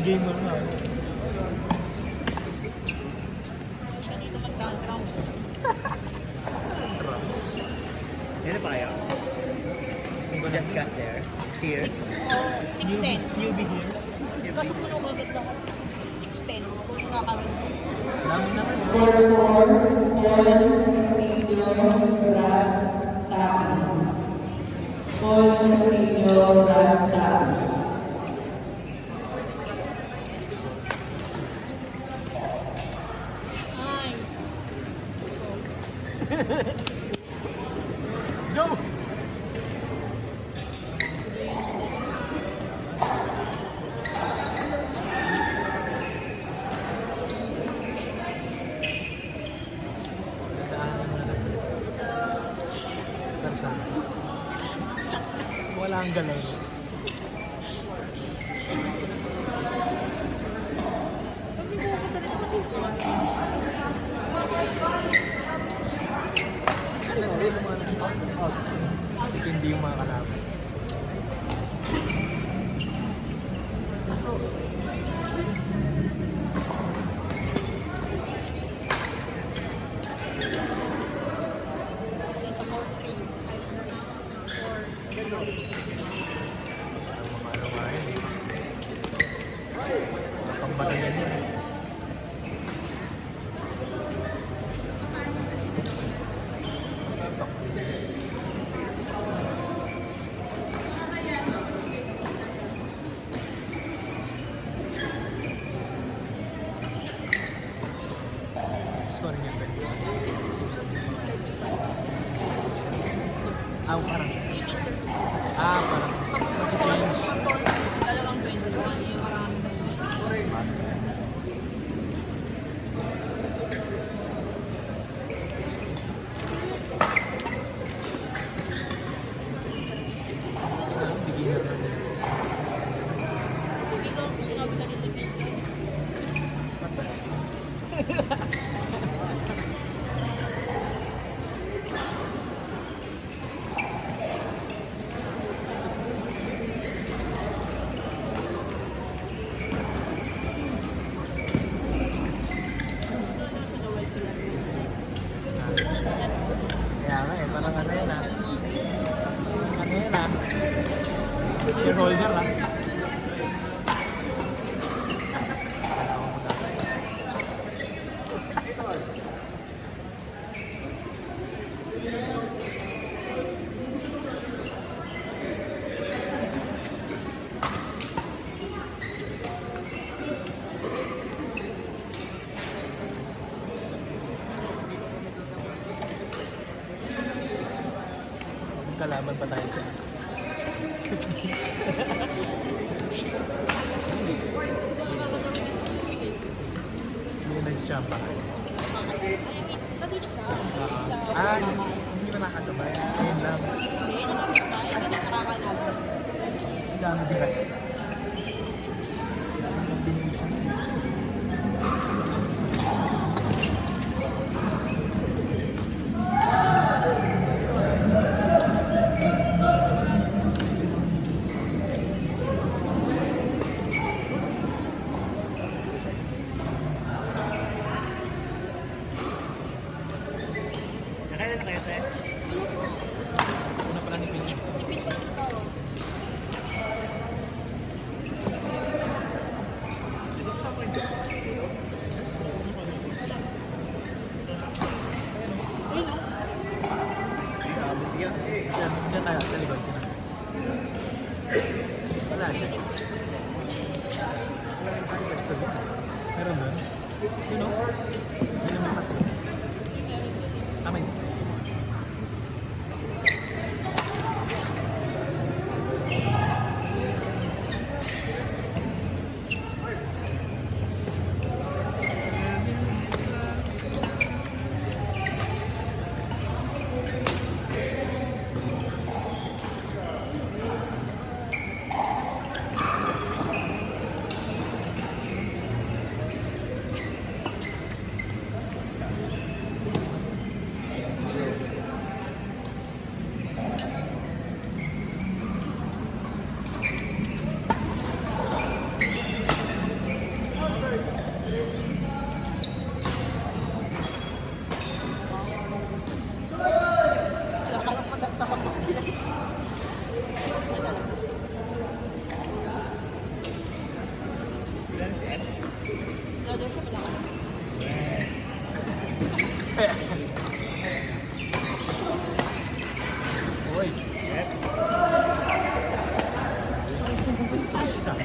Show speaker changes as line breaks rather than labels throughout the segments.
gamer na.
Dito magka-drums.
Drums.
Ano pa kayo? Just got there. Here.
Oh, 610.
Newbie here.
Kaso puno ko agad lahat. 610. Kung nakakawin.
Dami naman.
Nice.
Let's go! Wala ang galaw.
Pag hindi ko ka rin naman dito.
Hindi yung mga kalaban. Pambatayan yun. Scoring yung ganyan. Parang. Parang. Mag-change.
Dalawang 21. Eh, marami.
Beginner na din.
Dito, sinabi na dito dito.
Kaya nga parang ano yun Ano yun shareholder Kalaban pa tayo dyan. Hindi na siya pa.
Nandito siya.
Hindi na nakasabay. Ayun lang.
Hindi, nakakasabay. Hindi na nakakalaban.
Ang dami din kasi. Combinations nila.
Nakailan na kayo, te?
Una pala ni Pink.
Ipis ko sa tao. Ayun, oh.
Abot yan.
Diyan tayo sa likod. Wala siya. Pwesto ba? Meron doon? You know? May naman tatlo. May. Uy,
Yep.
sana.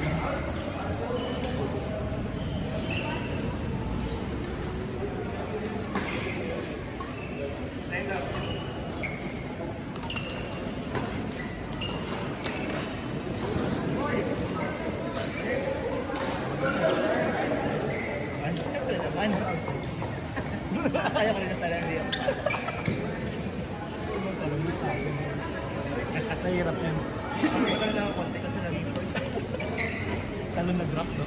Siyempre naman. Kaya ko rin na pala hindi.
Nahirap yan.
Hindi ko na lang konti kasi naging choice.
Talon na drop, no?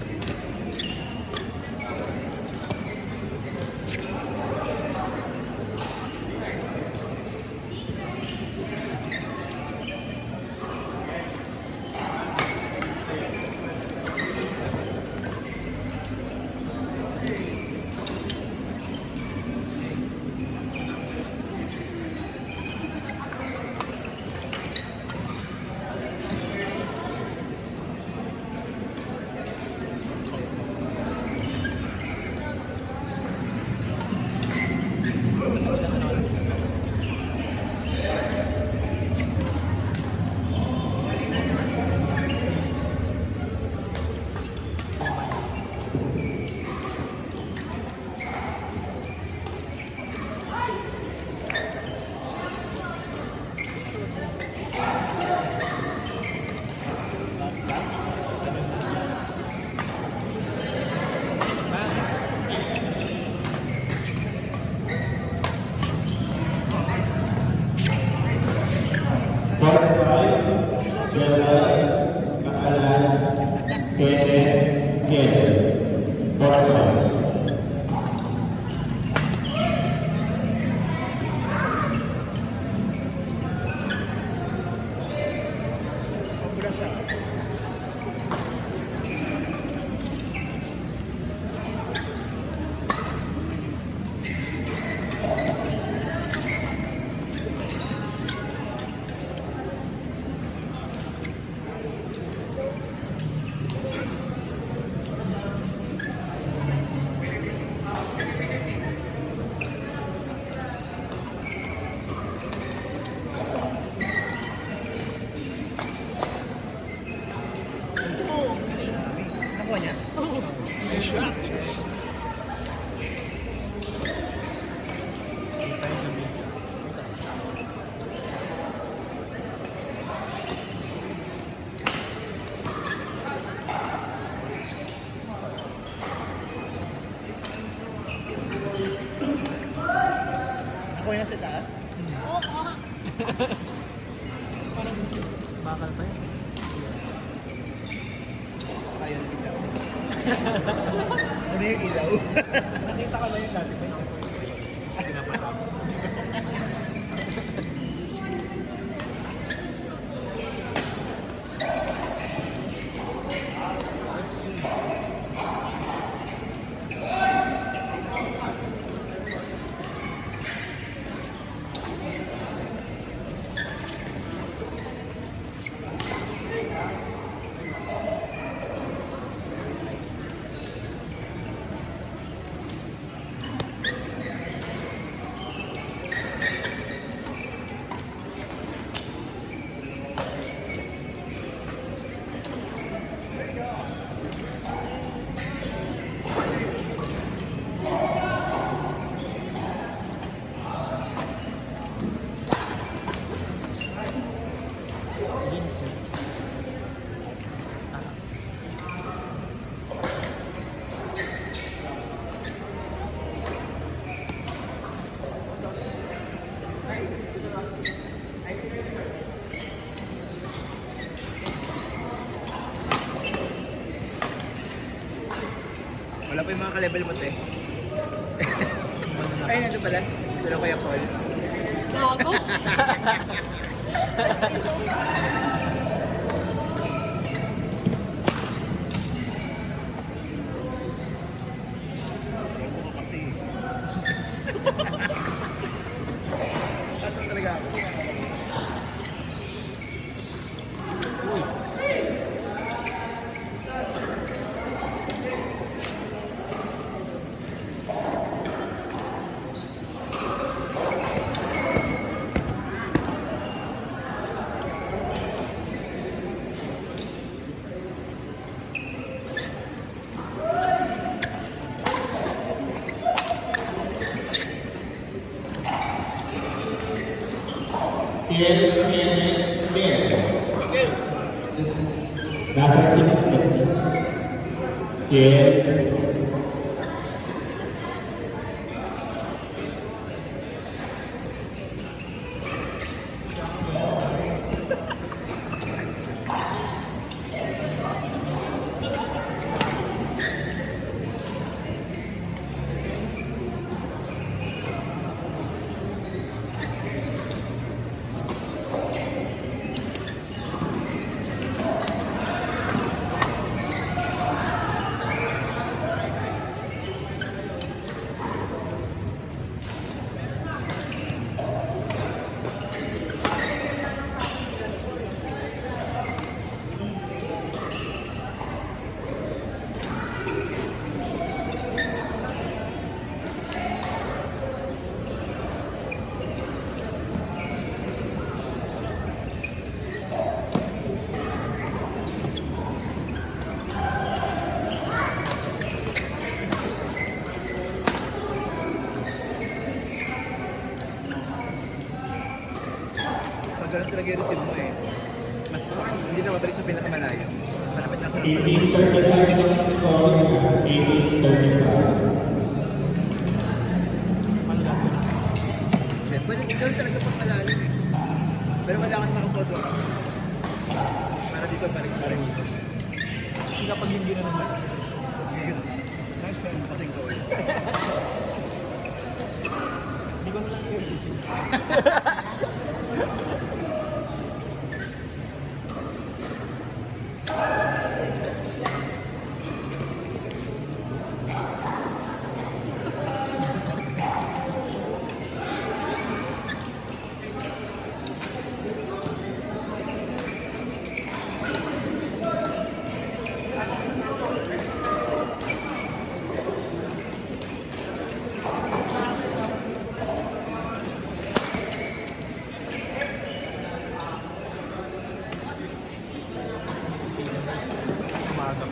Pura siya.
Oo.
Nakuha niya.
Shot! Tayo sa video.
Nakuha niya sa taas.
Oo, oo.
Parang bakal pa yun.
Kaya yung ilaw. Ano yung ilaw?
Nakita ko lang yung dati pa yun. Pinapatap. Let's see. Vincent.
Wala pa yung mga ka-level mo, te. Ay, nandun pala. Ito na Kuya Paul.
Gago.
Ako kasi. Ano talaga ako? Pag ganun talaga yung receive mo eh. Mas, hindi na mabilis yung pinakamalayo. Malapit na ako ng
1835 score, 1835.
Malalaman na.
Hindi, pwede ganun talaga pag malalim eh. Pero kailangan nakakodo ka. Para dito paring-paring.
Kasi kapag hindi na naman.
Yun.
Nice eh.
Kasing ko eh.
Hindi ko na lang i-release. Umaga.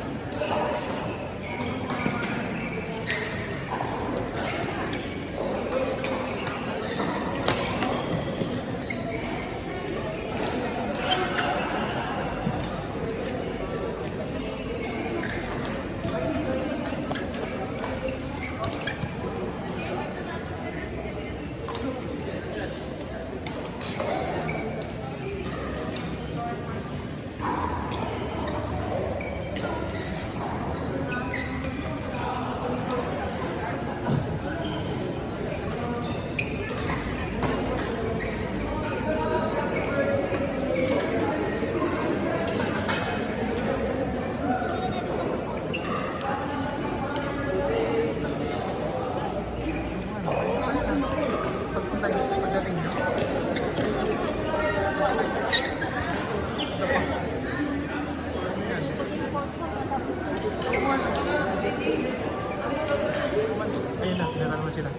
Pagpunta niyo sa pagdating niyo. Ayun na, pinararo na sila.